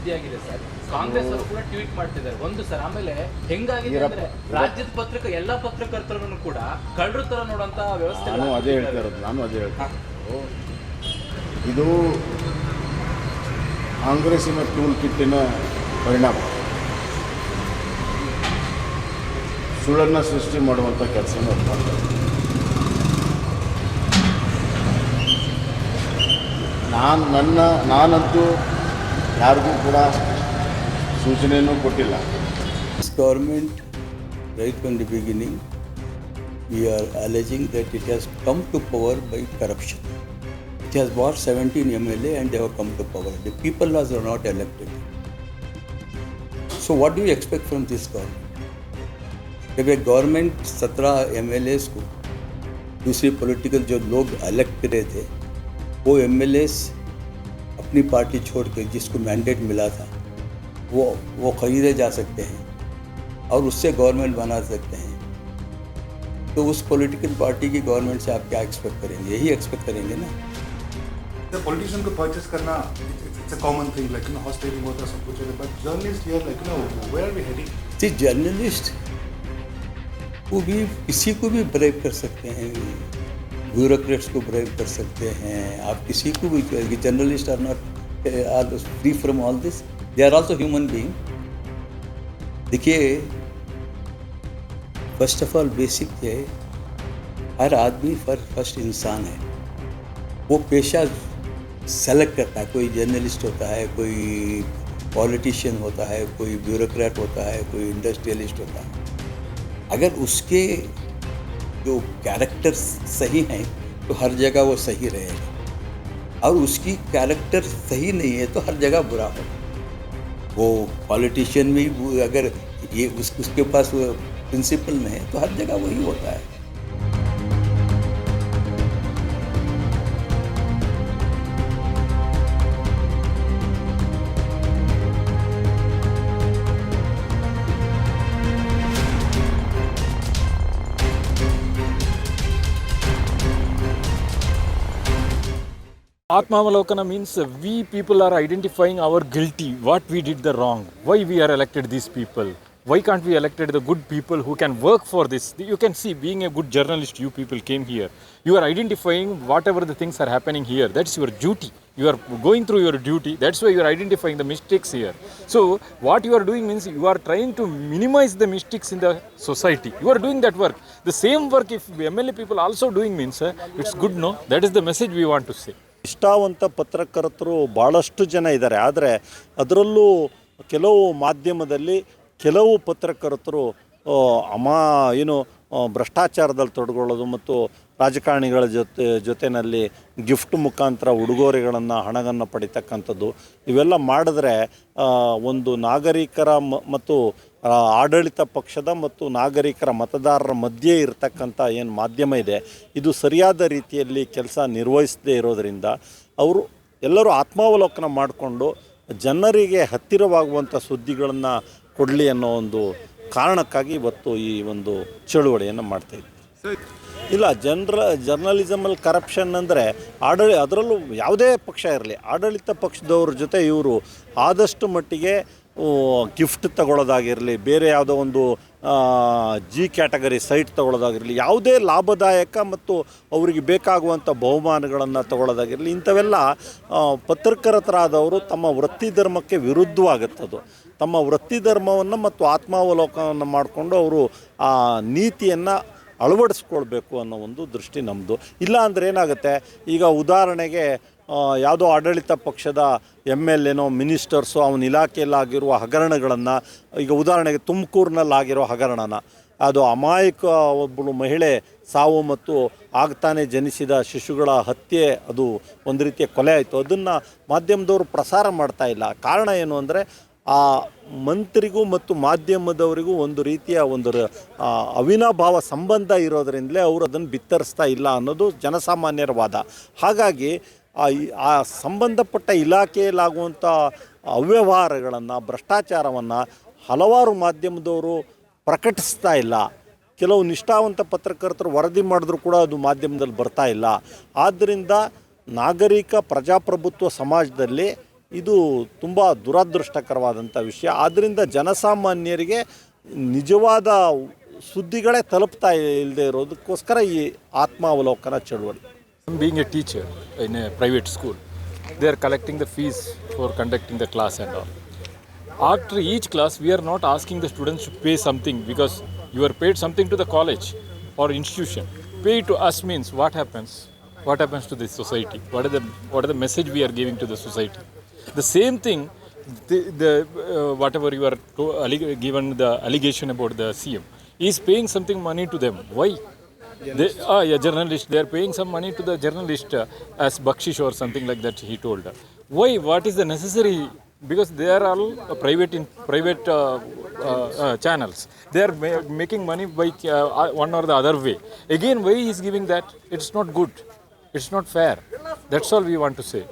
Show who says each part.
Speaker 1: ಸುದ್ದಿ ಆಗಿದೆ ಸರ್. ಕಾಂಗ್ರೆಸ್ ಅವರು ಕೂಡ ಟ್ವೀಟ್ ಮಾಡ್ತಿದ್ದಾರೆ ಒಂದು ಸರ್. ಆಮೇಲೆ ಹೆಂಗಾಗಿದೆ ಅಂದ್ರೆ ರಾಜ್ಯದ ಎಲ್ಲ ಪತ್ರಕರ್ತರನ್ನು ಕೂಡ ಕಳ್ಳರ ತರ ನೋಡುವಂತ ವ್ಯವಸ್ಥೆ.
Speaker 2: ನಾನು ಅದೇ ಹೇಳ್ತಾ ಇರೋದು. ಇದು ಕಾಂಗ್ರೆಸ್ಸಿನ ಟೂಲ್ ಕಿಟ್ಟಿನ ಪರಿಣಾಮ. ಸುಳ್ಳನ್ನು ಸೃಷ್ಟಿ ಮಾಡುವಂಥ ಕೆಲಸನ ಮಾಡ್ತಾರೆ. ನಾನಂತೂ ಯಾರಿಗೂ ಕೂಡ ಸೂಚನೆಯನ್ನು ಕೊಟ್ಟಿಲ್ಲ.
Speaker 3: This government, right from the beginning, we are alleging that it has come to power by corruption. It has bought 17 MLA and they have come to power. The people are not elected. So what do you expect from this government? जब एक government 17 MLAs को दूसरी political जो लोग elect करे थे वो MLAs अपनी पार्टी छोड़ के जिसको मैंडेट मिला था वो खरीदे जा सकते हैं और उससे गवर्नमेंट बना सकते हैं. तो उस पॉलिटिकल पार्टी की गवर्नमेंट से आप क्या एक्सपेक्ट करेंगे? यही एक्सपेक्ट करेंगे ना.
Speaker 4: The politician को परचेस करना it's a common thing, like horse trading होता है सब कुछ है, but journalists here like where are we heading?
Speaker 3: See, journalist को भी किसी को भी ब्रेव कर सकते हैं, ब्यूरोक्रेट्स को ब्रेव कर सकते हैं, आप किसी को भी. Journalist are not free from all this, they are also human being. देखिए, फर्स्ट ऑफ ऑल बेसिक है, हर आदमी फर्स्ट इंसान है. वो पेशा सेलेक्ट करता है. कोई जर्नलिस्ट होता है, कोई पॉलिटिशियन होता है, कोई ब्यूरोक्रेट होता है, कोई इंडस्ट्रियलिस्ट होता है. अगर उसके जो कैरेक्टर सही हैं तो हर जगह वो सही रहेगा, और उसकी कैरेक्टर सही नहीं है तो हर जगह बुरा होगा. वो पॉलिटिशियन भी अगर ये उसके पास वो प्रिंसिपल नहीं है तो हर जगह वही होता है.
Speaker 5: Atmavalokana means we people are identifying our guilty, what we did the wrong, why we are elected these people, why can't we elected the good people who can work for this. You can see, being a good journalist, you people came here, you are identifying whatever the things are happening here. That's your duty. You are going through your duty. That's why you are identifying the mistakes here. So what you are doing means you are trying to minimize the mistakes in the society. You are doing that work. The same work if MLA people also doing means it's good, no? That is the message we want to say.
Speaker 6: ನಿಷ್ಠಾವಂತ ಪತ್ರಕರ್ತರು ಭಾಳಷ್ಟು ಜನ ಇದ್ದಾರೆ. ಆದರೆ ಅದರಲ್ಲೂ ಕೆಲವು ಮಾಧ್ಯಮದಲ್ಲಿ ಕೆಲವು ಪತ್ರಕರ್ತರು ಭ್ರಷ್ಟಾಚಾರದಲ್ಲಿ ತೊಡಗೊಳ್ಳೋದು ಮತ್ತು ರಾಜಕಾರಣಿಗಳ ಜೊತೆಯಲ್ಲಿ ಗಿಫ್ಟ್ ಮುಖಾಂತರ ಉಡುಗೊರೆಗಳನ್ನು ಹಣವನ್ನು ಪಡಿತಕ್ಕಂಥದ್ದು, ಇವೆಲ್ಲ ಮಾಡಿದ್ರೆ ಒಂದು ನಾಗರಿಕರ ಮತ್ತು ಆಡಳಿತ ಪಕ್ಷದ ಮತ್ತು ನಾಗರಿಕರ ಮತದಾರರ ಮಧ್ಯೆ ಇರತಕ್ಕಂಥ ಏನು ಮಾಧ್ಯಮ ಇದೆ ಇದು ಸರಿಯಾದ ರೀತಿಯಲ್ಲಿ ಕೆಲಸ ನಿರ್ವಹಿಸದೇ ಇರೋದರಿಂದ ಅವರು ಎಲ್ಲರೂ ಆತ್ಮಾವಲೋಕನ ಮಾಡಿಕೊಂಡು ಜನರಿಗೆ ಹತ್ತಿರವಾಗುವಂಥ ಸುದ್ದಿಗಳನ್ನು ಕೊಡಲಿ ಅನ್ನೋ ಒಂದು ಕಾರಣಕ್ಕಾಗಿ ಇವತ್ತು ಈ ಒಂದು ಚಳುವಳಿಯನ್ನು ಮಾಡ್ತಾಯಿದ್ವಿ. ಇಲ್ಲ, ಜರ್ನಲಿಸಮಲ್ಲಿ ಕರಪ್ಷನ್ ಅಂದರೆ ಅದರಲ್ಲೂ ಯಾವುದೇ ಪಕ್ಷ ಇರಲಿ, ಆಡಳಿತ ಪಕ್ಷದವ್ರ ಜೊತೆ ಇವರು ಆದಷ್ಟು ಮಟ್ಟಿಗೆ ಗಿಫ್ಟ್ ತಗೊಳ್ಳೋದಾಗಿರಲಿ, ಬೇರೆ ಯಾವುದೋ ಒಂದು ಜಿ ಕ್ಯಾಟಗರಿ ಸೈಟ್ ತಗೊಳ್ಳೋದಾಗಿರಲಿ, ಯಾವುದೇ ಲಾಭದಾಯಕ ಮತ್ತು ಅವರಿಗೆ ಬೇಕಾಗುವಂಥ ಬಹುಮಾನಗಳನ್ನು ತಗೊಳ್ಳೋದಾಗಿರಲಿ, ಇಂಥವೆಲ್ಲ ಪತ್ರಕರ್ತರಾದವರು ತಮ್ಮ ವೃತ್ತಿ ಧರ್ಮಕ್ಕೆ ವಿರುದ್ಧವಾಗುತ್ತದು. ತಮ್ಮ ವೃತ್ತಿ ಧರ್ಮವನ್ನು ಮತ್ತು ಆತ್ಮಾವಲೋಕನವನ್ನು ಮಾಡಿಕೊಂಡು ಅವರು ಆ ನೀತಿಯನ್ನು ಅಳವಡಿಸ್ಕೊಳ್ಬೇಕು ಅನ್ನೋ ಒಂದು ದೃಷ್ಟಿ ನಮ್ಮದು. ಇಲ್ಲ ಅಂದರೆ ಏನಾಗುತ್ತೆ, ಈಗ ಉದಾಹರಣೆಗೆ ಯಾವುದೋ ಆಡಳಿತ ಪಕ್ಷದ MLAನೋ ಮಿನಿಸ್ಟರ್ಸೋ ಅವನ ಇಲಾಖೆಯಲ್ಲಾಗಿರುವ ಹಗರಣಗಳನ್ನು, ಈಗ ಉದಾಹರಣೆಗೆ ತುಮಕೂರಿನಲ್ಲಾಗಿರೋ ಹಗರಣನ, ಅದು ಅಮಾಯಕ ಒಬ್ಬಳು ಮಹಿಳೆ ಸಾವು ಮತ್ತು ಆಗ್ತಾನೆ ಜನಿಸಿದ ಶಿಶುಗಳ ಹತ್ಯೆ, ಅದು ಒಂದು ರೀತಿಯ ಕೊಲೆ ಆಯಿತು. ಅದನ್ನು ಮಾಧ್ಯಮದವರು ಪ್ರಸಾರ ಮಾಡ್ತಾ ಇಲ್ಲ. ಕಾರಣ ಏನು ಅಂದರೆ ಆ ಮಂತ್ರಿಗೂ ಮತ್ತು ಮಾಧ್ಯಮದವರಿಗೂ ಒಂದು ರೀತಿಯ ಒಂದು ಅವಿನಾಭಾವ ಸಂಬಂಧ ಇರೋದರಿಂದಲೇ ಅವರು ಅದನ್ನು ಬಿತ್ತರಿಸ್ತಾ ಇಲ್ಲ ಅನ್ನೋದು ಜನಸಾಮಾನ್ಯರ ವಾದ. ಹಾಗಾಗಿ ಆ ಸಂಬಂಧಪಟ್ಟ ಇಲಾಖೆಯಲ್ಲಾಗುವಂಥ ಅವ್ಯವಹಾರಗಳನ್ನು, ಭ್ರಷ್ಟಾಚಾರವನ್ನು ಹಲವಾರು ಮಾಧ್ಯಮದವರು ಪ್ರಕಟಿಸ್ತಾ ಇಲ್ಲ. ಕೆಲವು ನಿಷ್ಠಾವಂತ ಪತ್ರಕರ್ತರು ವರದಿ ಮಾಡಿದ್ರೂ ಕೂಡ ಅದು ಮಾಧ್ಯಮದಲ್ಲಿ ಬರ್ತಾ ಇಲ್ಲ. ಆದ್ದರಿಂದ ನಾಗರಿಕ ಪ್ರಜಾಪ್ರಭುತ್ವ ಸಮಾಜದಲ್ಲಿ ಇದು ತುಂಬ ದುರದೃಷ್ಟಕರವಾದಂಥ ವಿಷಯ. ಆದ್ದರಿಂದ ಜನಸಾಮಾನ್ಯರಿಗೆ ನಿಜವಾದ ಸುದ್ದಿಗಳೇ ತಲುಪ್ತಾ ಇಲ್ಲದೆ ಇರೋದಕ್ಕೋಸ್ಕರ ಈ ಆತ್ಮಾವಲೋಕನ ಚಳುವಳಿ.
Speaker 5: Being a teacher in a private school, they are collecting the fees for conducting the class and all. After each class, we are not asking the students to pay something because you are paid something to the college or institution. Pay to us means what happens? What happens to this society? What are the message we are giving to the society? The same thing, whatever you are given the allegation about the CM, he is paying something money to them. Why? Journalist. They are paying some money to the journalist as bakshish or something like that. He told. Why? What is the necessary? Because they are all private channels. They are making money by one or the other way. Again, why he is giving that? It's not good. It's not fair. That's all we want to say.